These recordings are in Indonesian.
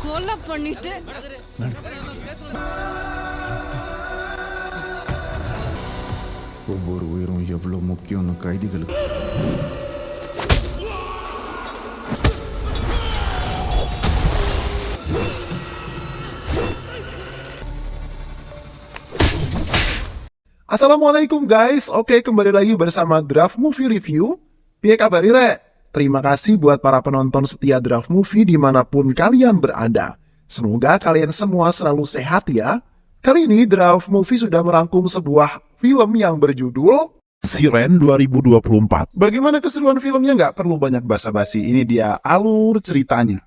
கொலை பண்ணிட்டு ஒவ்வொரு உயிரும் எவ்வளவு முக்கியம்னு கைதிகளுக்கு Assalamualaikum guys, oke kembali lagi bersama Draft Movie Review. Piye kabar Ire? Terima kasih buat para penonton setia Draft Movie dimanapun kalian berada. Semoga kalian semua selalu sehat ya. Kali ini Draft Movie sudah merangkum sebuah film yang berjudul Siren 2024. Bagaimana keseruan filmnya? Nggak perlu banyak basa-basi, ini dia alur ceritanya.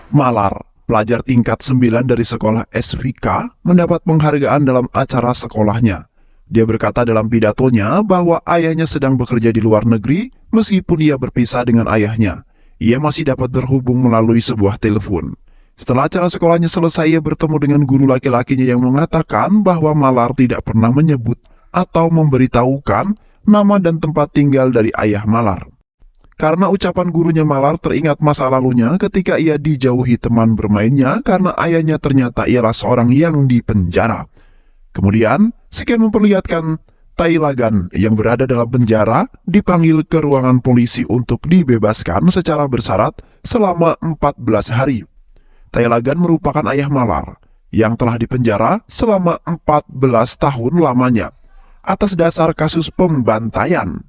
Malar, pelajar tingkat 9 dari sekolah SVK, mendapat penghargaan dalam acara sekolahnya. Dia berkata dalam pidatonya bahwa ayahnya sedang bekerja di luar negeri, meskipun ia berpisah dengan ayahnya. Ia masih dapat terhubung melalui sebuah telepon. Setelah acara sekolahnya selesai, ia bertemu dengan guru laki-lakinya yang mengatakan bahwa Malar tidak pernah menyebut atau memberitahukan nama dan tempat tinggal dari ayah Malar. Karena ucapan gurunya, Malar teringat masa lalunya ketika ia dijauhi teman bermainnya karena ayahnya ternyata ialah seorang yang dipenjara. Kemudian, sekian memperlihatkan Tailagan yang berada dalam penjara dipanggil ke ruangan polisi untuk dibebaskan secara bersyarat selama 14 hari. Tailagan merupakan ayah Malar yang telah dipenjara selama 14 tahun lamanya atas dasar kasus pembantaian.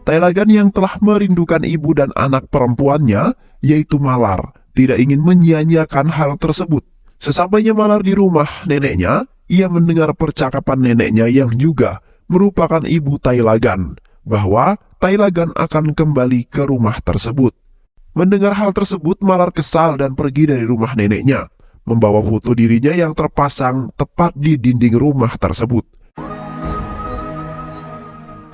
Tailagan yang telah merindukan ibu dan anak perempuannya, yaitu Malar, tidak ingin menyia-nyiakan hal tersebut. Sesampainya Malar di rumah neneknya, ia mendengar percakapan neneknya yang juga merupakan ibu Tailagan, bahwa Tailagan akan kembali ke rumah tersebut. Mendengar hal tersebut, Malar kesal dan pergi dari rumah neneknya, membawa foto dirinya yang terpasang tepat di dinding rumah tersebut.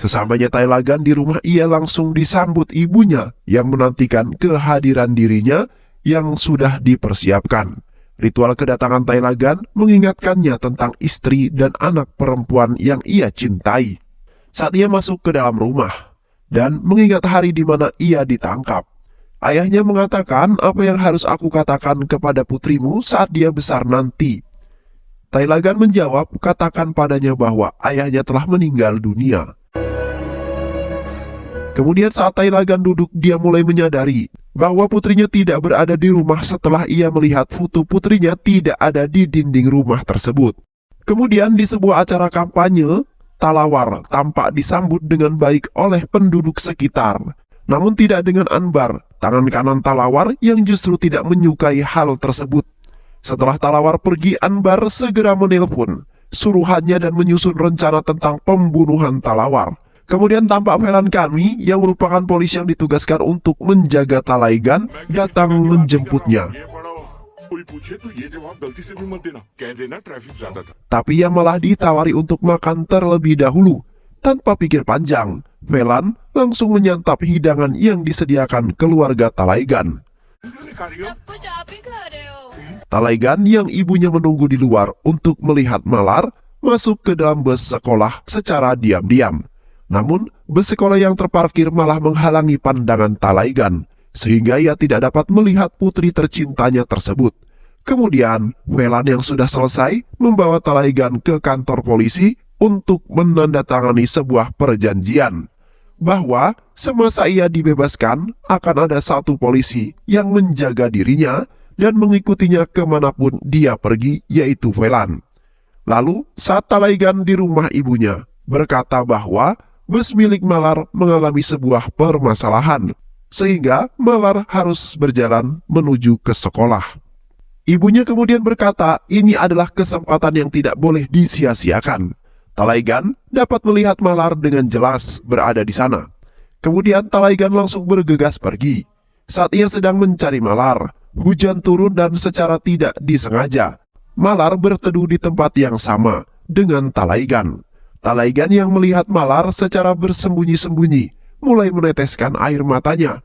Sesampainya Tailagan di rumah, ia langsung disambut ibunya yang menantikan kehadiran dirinya yang sudah dipersiapkan. Ritual kedatangan Tailagan mengingatkannya tentang istri dan anak perempuan yang ia cintai. Saat ia masuk ke dalam rumah dan mengingat hari di mana ia ditangkap, ayahnya mengatakan, "Apa yang harus aku katakan kepada putrimu saat dia besar nanti?" Tailagan menjawab, "Katakan padanya bahwa ayahnya telah meninggal dunia." Kemudian saat Tailagan duduk, dia mulai menyadari bahwa putrinya tidak berada di rumah setelah ia melihat foto putrinya tidak ada di dinding rumah tersebut. Kemudian di sebuah acara kampanye, Talawar tampak disambut dengan baik oleh penduduk sekitar. Namun tidak dengan Anbar, tangan kanan Talawar yang justru tidak menyukai hal tersebut. Setelah Talawar pergi, Anbar segera menelpon suruhannya dan menyusun rencana tentang pembunuhan Talawar. Kemudian tampak Velan Kami yang merupakan polisi yang ditugaskan untuk menjaga Tailagan datang menjemputnya. Tapi ia malah ditawari untuk makan terlebih dahulu. Tanpa pikir panjang, Velan langsung menyantap hidangan yang disediakan keluarga Tailagan. Tailagan yang ibunya menunggu di luar untuk melihat Malar masuk ke dalam bus sekolah secara diam-diam. Namun, bus sekolah yang terparkir malah menghalangi pandangan Tailagan, sehingga ia tidak dapat melihat putri tercintanya tersebut. Kemudian, Velan yang sudah selesai membawa Tailagan ke kantor polisi untuk menandatangani sebuah perjanjian, bahwa semasa ia dibebaskan akan ada satu polisi yang menjaga dirinya dan mengikutinya kemanapun dia pergi, yaitu Velan. Lalu, saat Tailagan di rumah ibunya, berkata bahwa bus milik Malar mengalami sebuah permasalahan, sehingga Malar harus berjalan menuju ke sekolah. Ibunya kemudian berkata, ini adalah kesempatan yang tidak boleh disia-siakan. Tailagan dapat melihat Malar dengan jelas berada di sana. Kemudian Tailagan langsung bergegas pergi. Saat ia sedang mencari Malar, hujan turun dan secara tidak disengaja, Malar berteduh di tempat yang sama dengan Tailagan. Tailagan yang melihat Malar secara bersembunyi-sembunyi mulai meneteskan air matanya.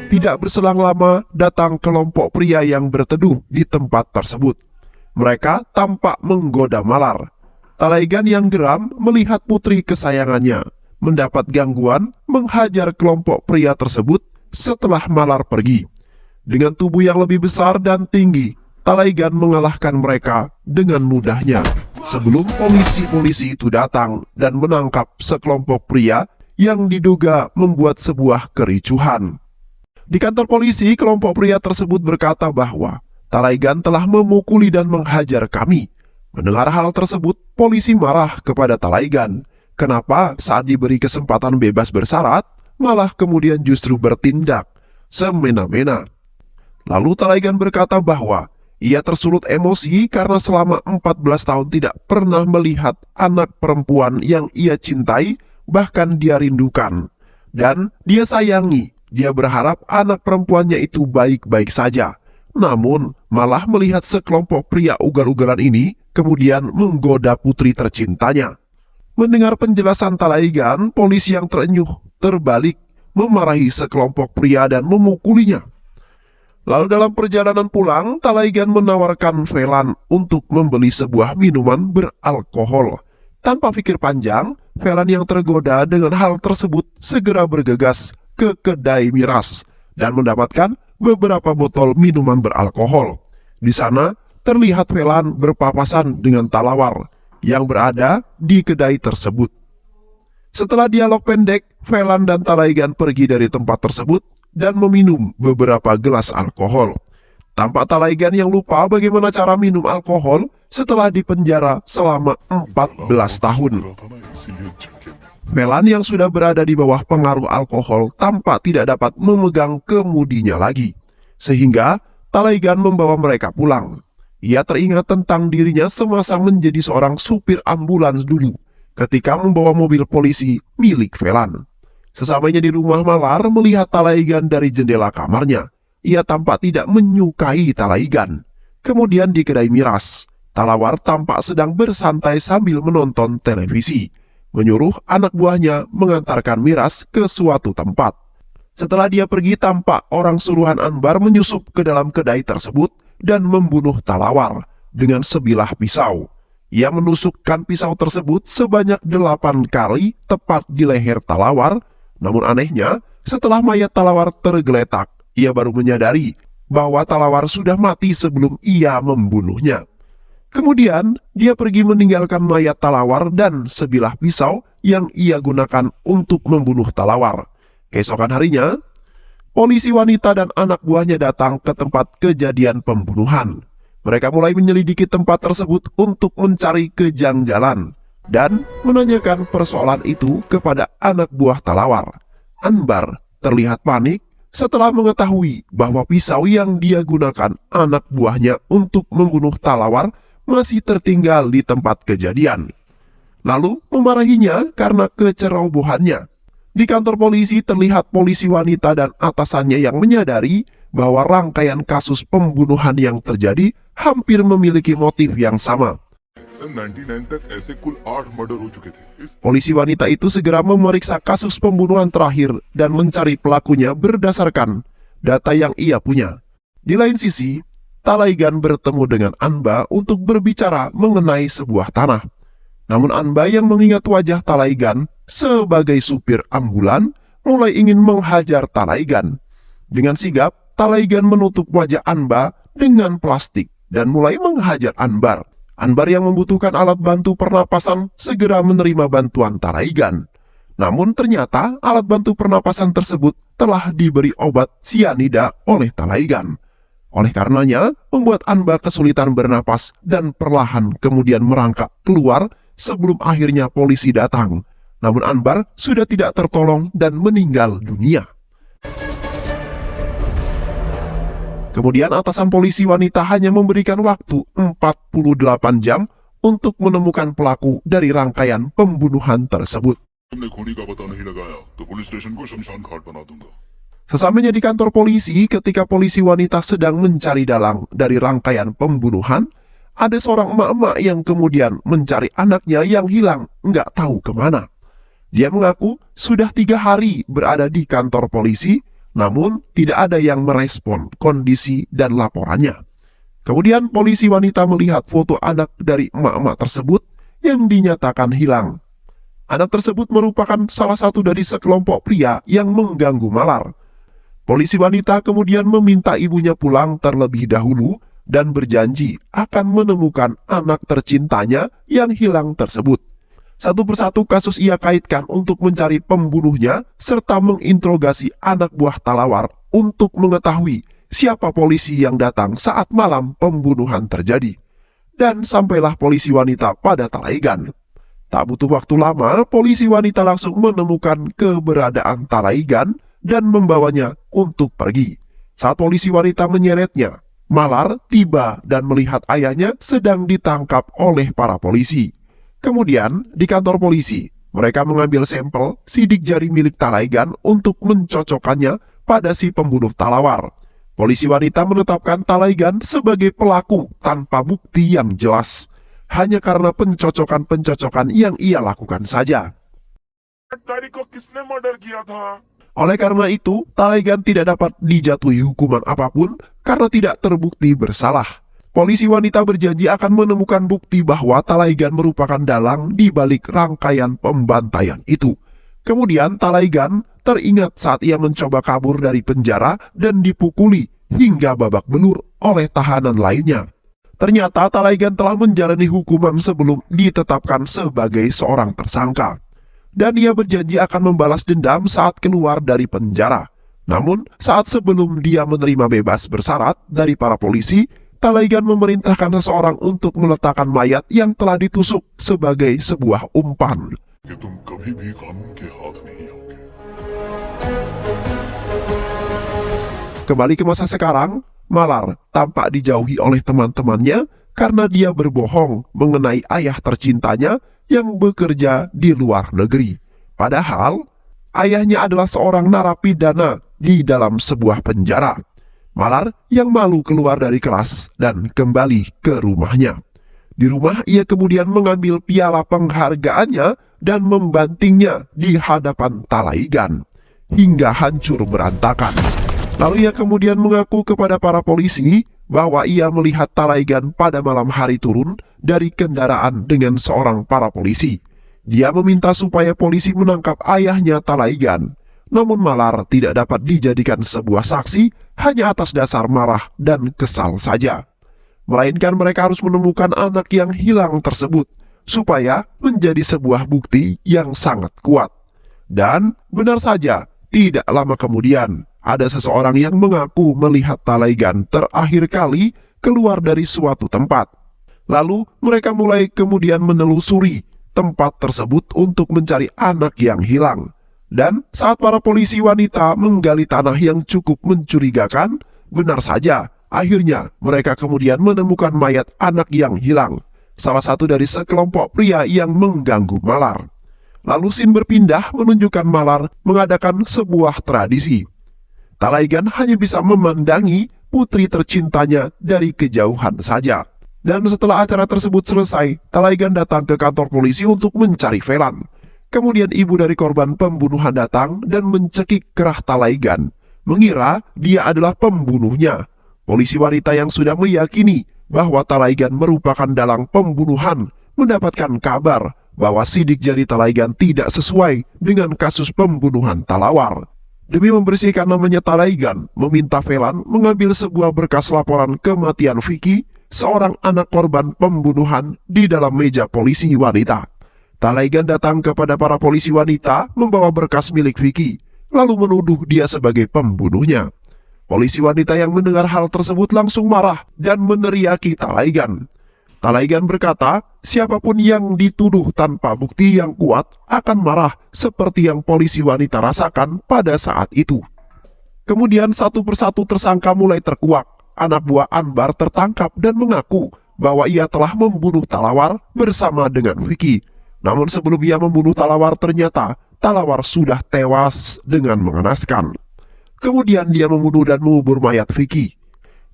Tidak berselang lama, datang kelompok pria yang berteduh di tempat tersebut. Mereka tampak menggoda Malar. Talaigan yang geram melihat putri kesayangannya mendapat gangguan menghajar kelompok pria tersebut setelah Malar pergi. Dengan tubuh yang lebih besar dan tinggi, Talaigan mengalahkan mereka dengan mudahnya sebelum polisi-polisi itu datang dan menangkap sekelompok pria yang diduga membuat sebuah kericuhan. Di kantor polisi, kelompok pria tersebut berkata bahwa Talaigan telah memukuli dan menghajar kami. Mendengar hal tersebut, polisi marah kepada Talaigan. Kenapa saat diberi kesempatan bebas bersyarat, malah kemudian justru bertindak semena-mena. Lalu Talaigan berkata bahwa ia tersulut emosi karena selama 14 tahun tidak pernah melihat anak perempuan yang ia cintai, bahkan dia rindukan. Dan dia sayangi, dia berharap anak perempuannya itu baik-baik saja. Namun, malah melihat sekelompok pria ugal-ugalan ini kemudian menggoda putri tercintanya. Mendengar penjelasan Talaigan, polisi yang terenyuh terbalik memarahi sekelompok pria dan memukulinya. Lalu dalam perjalanan pulang, Talaigan menawarkan Velan untuk membeli sebuah minuman beralkohol. Tanpa pikir panjang, Velan yang tergoda dengan hal tersebut segera bergegas ke kedai miras dan mendapatkan beberapa botol minuman beralkohol. Di sana terlihat Velan berpapasan dengan Talawar yang berada di kedai tersebut. Setelah dialog pendek, Velan dan Talaigan pergi dari tempat tersebut dan meminum beberapa gelas alkohol. Tampak Talaigan yang lupa bagaimana cara minum alkohol setelah dipenjara selama 14 tahun. Velan yang sudah berada di bawah pengaruh alkohol tampak tidak dapat memegang kemudinya lagi, sehingga Talaigan membawa mereka pulang. Ia teringat tentang dirinya semasa menjadi seorang supir ambulans dulu, ketika membawa mobil polisi milik Velan. Sesampainya di rumah, Malar melihat Talaigan dari jendela kamarnya. Ia tampak tidak menyukai Talaigan. Kemudian di kedai miras, Talawar tampak sedang bersantai sambil menonton televisi, menyuruh anak buahnya mengantarkan miras ke suatu tempat. Setelah dia pergi, tampak orang suruhan Anbar menyusup ke dalam kedai tersebut dan membunuh Talawar dengan sebilah pisau. Ia menusukkan pisau tersebut sebanyak 8 kali tepat di leher Talawar. Namun anehnya, setelah mayat Talawar tergeletak, ia baru menyadari bahwa Talawar sudah mati sebelum ia membunuhnya. Kemudian, dia pergi meninggalkan mayat Talawar dan sebilah pisau yang ia gunakan untuk membunuh Talawar. Keesokan harinya, polisi wanita dan anak buahnya datang ke tempat kejadian pembunuhan. Mereka mulai menyelidiki tempat tersebut untuk mencari kejanggalan dan menanyakan persoalan itu kepada anak buah Talawar. Anbar terlihat panik setelah mengetahui bahwa pisau yang dia gunakan anak buahnya untuk membunuh Talawar masih tertinggal di tempat kejadian. Lalu memarahinya karena kecerobohannya. Di kantor polisi terlihat polisi wanita dan atasannya yang menyadari bahwa rangkaian kasus pembunuhan yang terjadi hampir memiliki motif yang sama. Polisi wanita itu segera memeriksa kasus pembunuhan terakhir dan mencari pelakunya berdasarkan data yang ia punya. Di lain sisi, Talaigan bertemu dengan Anba untuk berbicara mengenai sebuah tanah. Namun Anba yang mengingat wajah Talaigan sebagai supir ambulan mulai ingin menghajar Talaigan. Dengan sigap, Talaigan menutup wajah Anba dengan plastik dan mulai menghajar Anbar. Anbar yang membutuhkan alat bantu pernapasan segera menerima bantuan Talaigan. Namun ternyata alat bantu pernapasan tersebut telah diberi obat sianida oleh Talaigan. Oleh karenanya, membuat Anba kesulitan bernapas dan perlahan kemudian merangkak keluar sebelum akhirnya polisi datang. Namun Anbar sudah tidak tertolong dan meninggal dunia. Kemudian atasan polisi wanita hanya memberikan waktu 48 jam untuk menemukan pelaku dari rangkaian pembunuhan tersebut. Sesampainya di kantor polisi, ketika polisi wanita sedang mencari dalang dari rangkaian pembunuhan, ada seorang emak-emak yang kemudian mencari anaknya yang hilang, nggak tahu kemana. Dia mengaku sudah 3 hari berada di kantor polisi, namun tidak ada yang merespon kondisi dan laporannya. Kemudian polisi wanita melihat foto anak dari emak-emak tersebut yang dinyatakan hilang. Anak tersebut merupakan salah satu dari sekelompok pria yang mengganggu Malar. Polisi wanita kemudian meminta ibunya pulang terlebih dahulu dan berjanji akan menemukan anak tercintanya yang hilang tersebut. Satu persatu kasus ia kaitkan untuk mencari pembunuhnya serta menginterogasi anak buah Talawar untuk mengetahui siapa polisi yang datang saat malam pembunuhan terjadi. Dan sampailah polisi wanita pada Talaigan. Tak butuh waktu lama, polisi wanita langsung menemukan keberadaan Talaigan dan membawanya untuk pergi. Saat polisi wanita menyeretnya, Malar tiba dan melihat ayahnya sedang ditangkap oleh para polisi. Kemudian, di kantor polisi, mereka mengambil sampel sidik jari milik Talaigan untuk mencocokkannya pada si pembunuh Talawar. Polisi wanita menetapkan Talaigan sebagai pelaku tanpa bukti yang jelas, hanya karena pencocokan-pencocokan yang ia lakukan saja. Oleh karena itu, Talaigan tidak dapat dijatuhi hukuman apapun karena tidak terbukti bersalah. Polisi wanita berjanji akan menemukan bukti bahwa Talaigan merupakan dalang di balik rangkaian pembantaian itu. Kemudian Talaigan teringat saat ia mencoba kabur dari penjara dan dipukuli hingga babak belur oleh tahanan lainnya. Ternyata Talaigan telah menjalani hukuman sebelum ditetapkan sebagai seorang tersangka. Dan ia berjanji akan membalas dendam saat keluar dari penjara. Namun, saat sebelum dia menerima bebas bersyarat dari para polisi, Talaigan memerintahkan seseorang untuk meletakkan mayat yang telah ditusuk sebagai sebuah umpan. Kembali ke masa sekarang, Malar tampak dijauhi oleh teman-temannya karena dia berbohong mengenai ayah tercintanya yang bekerja di luar negeri. Padahal, ayahnya adalah seorang narapidana di dalam sebuah penjara. Malar yang malu keluar dari kelas dan kembali ke rumahnya. Di rumah, ia kemudian mengambil piala penghargaannya dan membantingnya di hadapan Talaigan hingga hancur berantakan. Lalu ia kemudian mengaku kepada para polisi bahwa ia melihat Talaigan pada malam hari turun dari kendaraan dengan seorang para polisi. Dia meminta supaya polisi menangkap ayahnya Talaigan. Namun Malar tidak dapat dijadikan sebuah saksi hanya atas dasar marah dan kesal saja. Melainkan mereka harus menemukan anak yang hilang tersebut supaya menjadi sebuah bukti yang sangat kuat. Dan benar saja, tidak lama kemudian, ada seseorang yang mengaku melihat Talaigan terakhir kali keluar dari suatu tempat. Lalu mereka mulai kemudian menelusuri tempat tersebut untuk mencari anak yang hilang. Dan saat para polisi wanita menggali tanah yang cukup mencurigakan, benar saja, akhirnya mereka kemudian menemukan mayat anak yang hilang, salah satu dari sekelompok pria yang mengganggu Malar. Lalu scene berpindah menunjukkan Malar mengadakan sebuah tradisi. Talaigan hanya bisa memandangi putri tercintanya dari kejauhan saja. Dan setelah acara tersebut selesai, Talaigan datang ke kantor polisi untuk mencari Velan. Kemudian ibu dari korban pembunuhan datang dan mencekik kerah Talaigan, mengira dia adalah pembunuhnya. Polisi wanita yang sudah meyakini bahwa Talaigan merupakan dalang pembunuhan mendapatkan kabar bahwa sidik jari Talaigan tidak sesuai dengan kasus pembunuhan Talawar. Demi membersihkan namanya Talaigan, meminta Velan mengambil sebuah berkas laporan kematian Vicky, seorang anak korban pembunuhan, di dalam meja polisi wanita. Talaigan datang kepada para polisi wanita membawa berkas milik Vicky, lalu menuduh dia sebagai pembunuhnya. Polisi wanita yang mendengar hal tersebut langsung marah dan meneriaki Talaigan. Talaigan berkata, siapapun yang dituduh tanpa bukti yang kuat akan marah seperti yang polisi wanita rasakan pada saat itu. Kemudian satu persatu tersangka mulai terkuak. Anak buah Anbar tertangkap dan mengaku bahwa ia telah membunuh Talawar bersama dengan Vicky. Namun sebelum ia membunuh Talawar, ternyata Talawar sudah tewas dengan mengenaskan. Kemudian dia membunuh dan mengubur mayat Vicky.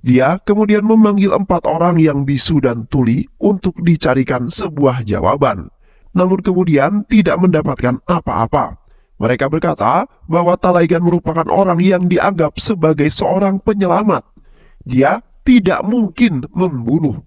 Dia kemudian memanggil 4 orang yang bisu dan tuli untuk dicarikan sebuah jawaban. Namun kemudian tidak mendapatkan apa-apa. Mereka berkata bahwa Talaigan merupakan orang yang dianggap sebagai seorang penyelamat. Dia tidak mungkin membunuh.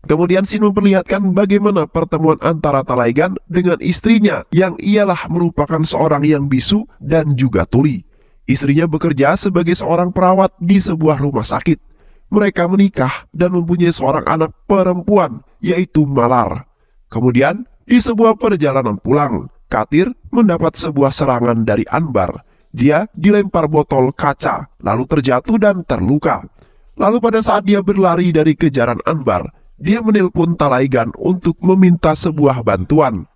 Kemudian Sin memperlihatkan bagaimana pertemuan antara Talaigan dengan istrinya yang ialah merupakan seorang yang bisu dan juga tuli. Istrinya bekerja sebagai seorang perawat di sebuah rumah sakit. Mereka menikah dan mempunyai seorang anak perempuan, yaitu Malar. Kemudian, di sebuah perjalanan pulang, Katir mendapat sebuah serangan dari Anbar. Dia dilempar botol kaca, lalu terjatuh dan terluka. Lalu pada saat dia berlari dari kejaran Anbar, dia menelpon Talaigan untuk meminta sebuah bantuan.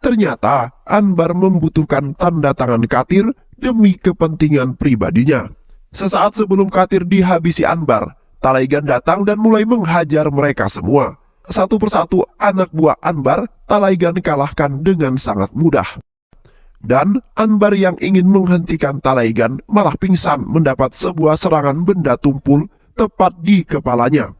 Ternyata Anbar membutuhkan tanda tangan Katir demi kepentingan pribadinya. Sesaat sebelum Katir dihabisi Anbar, Talaigan datang dan mulai menghajar mereka semua. Satu persatu anak buah Anbar, Talaigan kalahkan dengan sangat mudah. Dan Anbar yang ingin menghentikan Talaigan malah pingsan mendapat sebuah serangan benda tumpul tepat di kepalanya.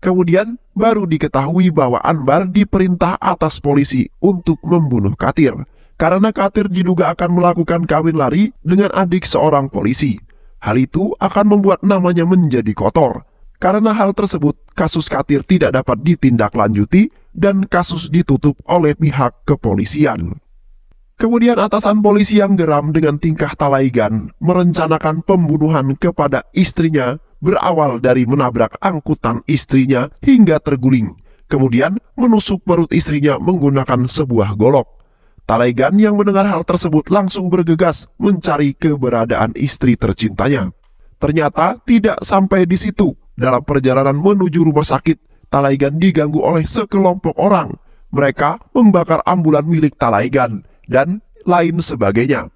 Kemudian baru diketahui bahwa Anbar diperintah atas polisi untuk membunuh Katir, karena Katir diduga akan melakukan kawin lari dengan adik seorang polisi. Hal itu akan membuat namanya menjadi kotor. Karena hal tersebut, kasus Katir tidak dapat ditindaklanjuti dan kasus ditutup oleh pihak kepolisian. Kemudian atasan polisi yang geram dengan tingkah Talaigan merencanakan pembunuhan kepada istrinya berawal dari menabrak angkutan istrinya hingga terguling. Kemudian menusuk perut istrinya menggunakan sebuah golok. Talaigan yang mendengar hal tersebut langsung bergegas mencari keberadaan istri tercintanya. Ternyata tidak sampai di situ. Dalam perjalanan menuju rumah sakit, Talaigan diganggu oleh sekelompok orang. Mereka membakar ambulan milik Talaigan dan lain sebagainya.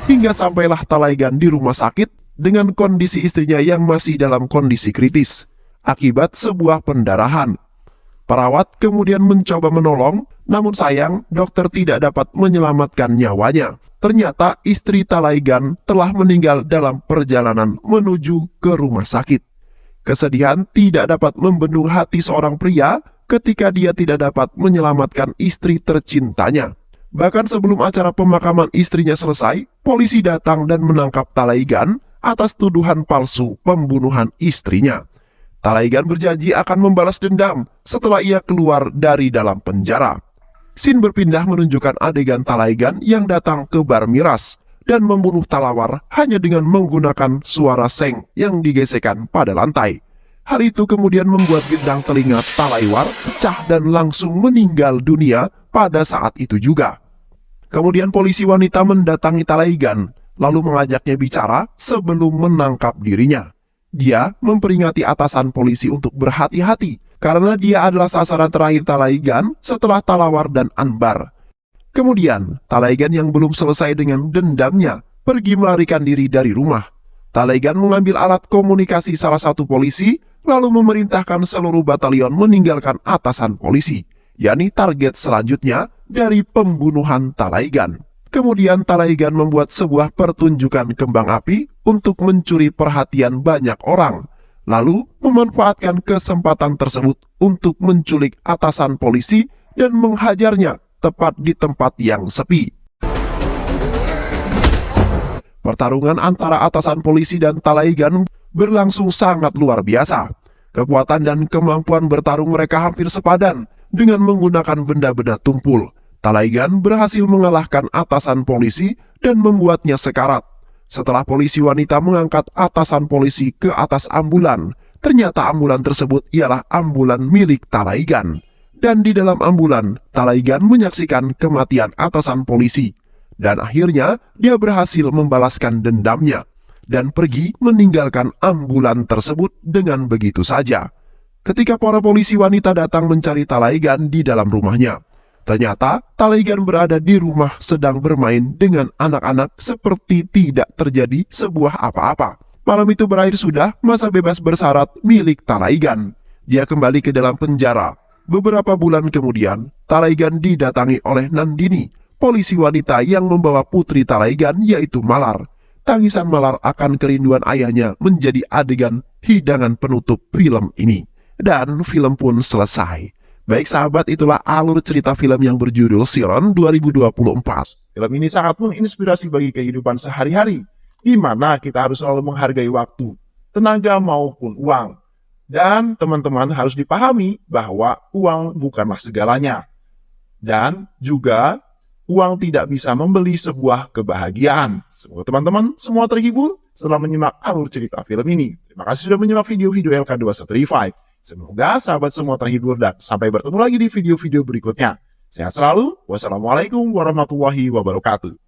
Hingga sampailah Talaigan di rumah sakit dengan kondisi istrinya yang masih dalam kondisi kritis akibat sebuah pendarahan. Perawat kemudian mencoba menolong, namun sayang dokter tidak dapat menyelamatkan nyawanya. Ternyata istri Talaigan telah meninggal dalam perjalanan menuju ke rumah sakit. Kesedihan tidak dapat membendung hati seorang pria ketika dia tidak dapat menyelamatkan istri tercintanya. Bahkan sebelum acara pemakaman istrinya selesai, polisi datang dan menangkap Talaigan atas tuduhan palsu pembunuhan istrinya. Talaigan berjanji akan membalas dendam setelah ia keluar dari dalam penjara. Sin berpindah menunjukkan adegan Talaigan yang datang ke bar miras dan membunuh Talawar hanya dengan menggunakan suara seng yang digesekkan pada lantai. Hal itu kemudian membuat gendang telinga Talaiwar pecah dan langsung meninggal dunia pada saat itu juga. Kemudian polisi wanita mendatangi Talaigan, lalu mengajaknya bicara sebelum menangkap dirinya. Dia memperingati atasan polisi untuk berhati-hati, karena dia adalah sasaran terakhir Talaigan setelah Talawar dan Anbar. Kemudian, Talaigan yang belum selesai dengan dendamnya, pergi melarikan diri dari rumah. Talaigan mengambil alat komunikasi salah satu polisi, lalu memerintahkan seluruh batalion meninggalkan atasan polisi, yakni target selanjutnya dari pembunuhan Talaigan. Kemudian Talaigan membuat sebuah pertunjukan kembang api untuk mencuri perhatian banyak orang, lalu memanfaatkan kesempatan tersebut untuk menculik atasan polisi dan menghajarnya tepat di tempat yang sepi. Pertarungan antara atasan polisi dan Talaigan berlangsung sangat luar biasa. Kekuatan dan kemampuan bertarung mereka hampir sepadan dengan menggunakan benda-benda tumpul. Talaigan berhasil mengalahkan atasan polisi dan membuatnya sekarat. Setelah polisi wanita mengangkat atasan polisi ke atas ambulan, ternyata ambulan tersebut ialah ambulan milik Talaigan. Dan di dalam ambulan, Talaigan menyaksikan kematian atasan polisi. Dan akhirnya, dia berhasil membalaskan dendamnya dan pergi meninggalkan ambulan tersebut dengan begitu saja. Ketika para polisi wanita datang mencari Talaigan di dalam rumahnya, ternyata Talaigan berada di rumah sedang bermain dengan anak-anak seperti tidak terjadi sebuah apa-apa. Malam itu berakhir sudah masa bebas bersyarat milik Talaigan. Dia kembali ke dalam penjara. Beberapa bulan kemudian, Talaigan didatangi oleh Nandini, polisi wanita yang membawa putri Talaigan yaitu Malar. Tangisan Malar akan kerinduan ayahnya menjadi adegan hidangan penutup film ini. Dan film pun selesai. Baik sahabat, itulah alur cerita film yang berjudul Siron 2024. Film ini sangat menginspirasi bagi kehidupan sehari-hari. di mana kita harus selalu menghargai waktu, tenaga maupun uang. Dan teman-teman harus dipahami bahwa uang bukanlah segalanya. Dan juga uang tidak bisa membeli sebuah kebahagiaan. Semoga teman-teman semua terhibur setelah menyimak alur cerita film ini. Terima kasih sudah menyimak video-video LK21 Revive. Semoga sahabat semua terhibur dan sampai bertemu lagi di video-video berikutnya. Sehat selalu. Wassalamualaikum warahmatullahi wabarakatuh.